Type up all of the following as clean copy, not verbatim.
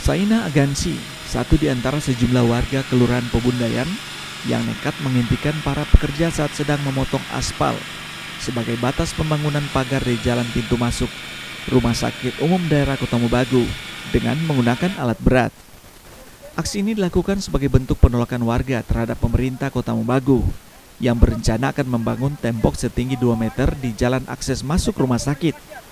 Saina Agansi, satu di antara sejumlah warga Kelurahan Pebundayan yang nekat menghentikan para pekerja saat sedang memotong aspal sebagai batas pembangunan pagar di jalan pintu masuk Rumah Sakit Umum Daerah Kota Mobagu dengan menggunakan alat berat. Aksi ini dilakukan sebagai bentuk penolakan warga terhadap pemerintah Kota Mobagu yang berencana akan membangun tembok setinggi 2 meter di jalan akses masuk rumah sakit.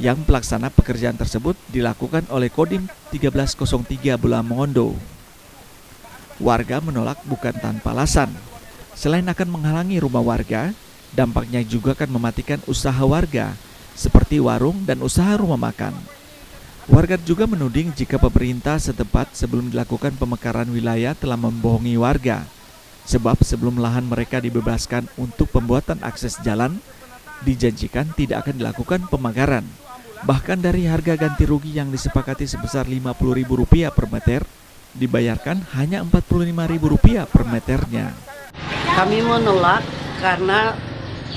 Yang pelaksana pekerjaan tersebut dilakukan oleh Kodim 1303 Bulan Mongondo. Warga menolak bukan tanpa alasan. Selain akan menghalangi rumah warga, dampaknya juga akan mematikan usaha warga seperti warung dan usaha rumah makan. Warga juga menuding jika pemerintah setempat sebelum dilakukan pemekaran wilayah telah membohongi warga. Sebab sebelum lahan mereka dibebaskan untuk pembuatan akses jalan, dijanjikan tidak akan dilakukan pemagaran. Bahkan dari harga ganti rugi yang disepakati sebesar Rp50.000 per meter, dibayarkan hanya Rp45.000 per meternya. Kami menolak karena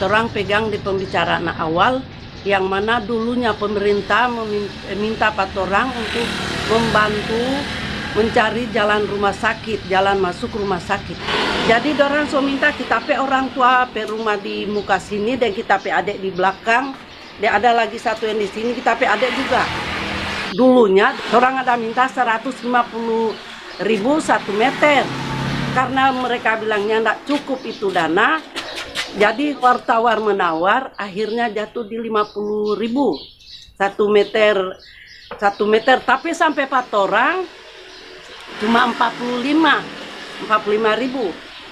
orang pegang di pembicaraan awal yang mana dulunya pemerintah meminta orang untuk membantu mencari jalan rumah sakit, jalan masuk rumah sakit. Jadi orang so minta kita pe orang tua pe rumah di muka sini dan kita pe adik di belakang. Dan ada lagi satu yang di sini kita pe adik juga. Dulunya orang ada minta 150.000 1 meter. Karena mereka bilangnya tidak cukup itu dana. Jadi tawar menawar akhirnya jatuh di 50.000 1 meter. Tapi sampai 4 orang cuma 45.000.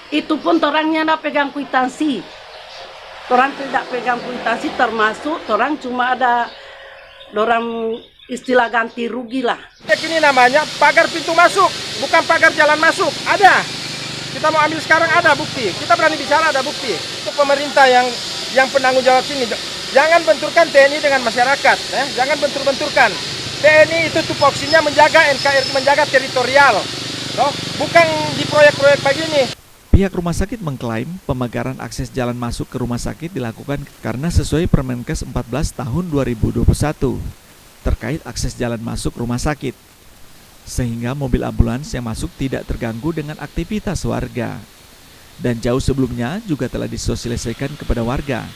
Itu pun orangnya tidak pegang kwitansi. Orang tidak pegang kwitansi termasuk orang cuma ada orang istilah ganti rugi lah. Ini namanya pagar pintu masuk, bukan pagar jalan masuk. Ada. Kita mau ambil sekarang ada bukti. Kita berani bicara ada bukti. Itu pemerintah yang penanggung jawab sini. Jangan benturkan TNI dengan masyarakat. Jangan bentur-benturkan. TNI itu tupoksinya menjaga NKRI, menjaga teritorial. Bukan di proyek-proyek begini. Pihak rumah sakit mengklaim pemagaran akses jalan masuk ke rumah sakit dilakukan karena sesuai Permenkes 14 tahun 2021 terkait akses jalan masuk rumah sakit, sehingga mobil ambulans yang masuk tidak terganggu dengan aktivitas warga. Dan jauh sebelumnya juga telah disosialisasikan kepada warga,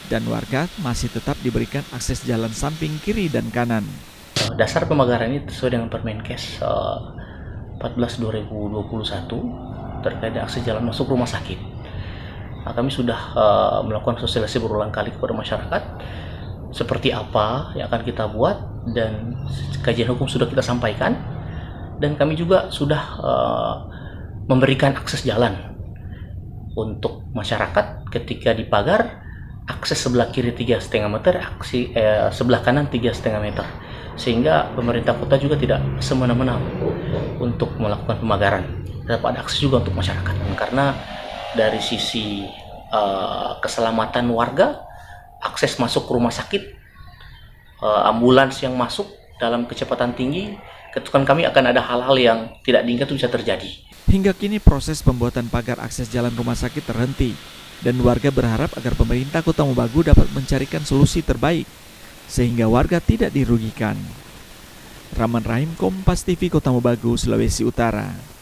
dan warga masih tetap diberikan akses jalan samping kiri dan kanan. Dasar pemagaran ini sesuai dengan Permenkes 14 2021 terkait akses jalan masuk rumah sakit. Nah, kami sudah melakukan sosialisasi berulang kali kepada masyarakat seperti apa yang akan kita buat, dan kajian hukum sudah kita sampaikan, dan kami juga sudah memberikan akses jalan untuk masyarakat ketika di pagar, akses sebelah kiri 3,5 meter, sebelah kanan 3,5 meter, sehingga pemerintah kota juga tidak semena-mena untuk melakukan pemagaran. Tetap ada akses juga untuk masyarakat, karena dari sisi keselamatan warga, akses masuk rumah sakit, ambulans yang masuk dalam kecepatan tinggi, ketukan kami akan ada hal-hal yang tidak diinginkan itu bisa terjadi. Hingga kini proses pembuatan pagar akses jalan rumah sakit terhenti, dan warga berharap agar pemerintah Kota Mobagu dapat mencarikan solusi terbaik sehingga warga tidak dirugikan. Rahman Rahim, Kompas TV, Kota Mobagu, Sulawesi Utara.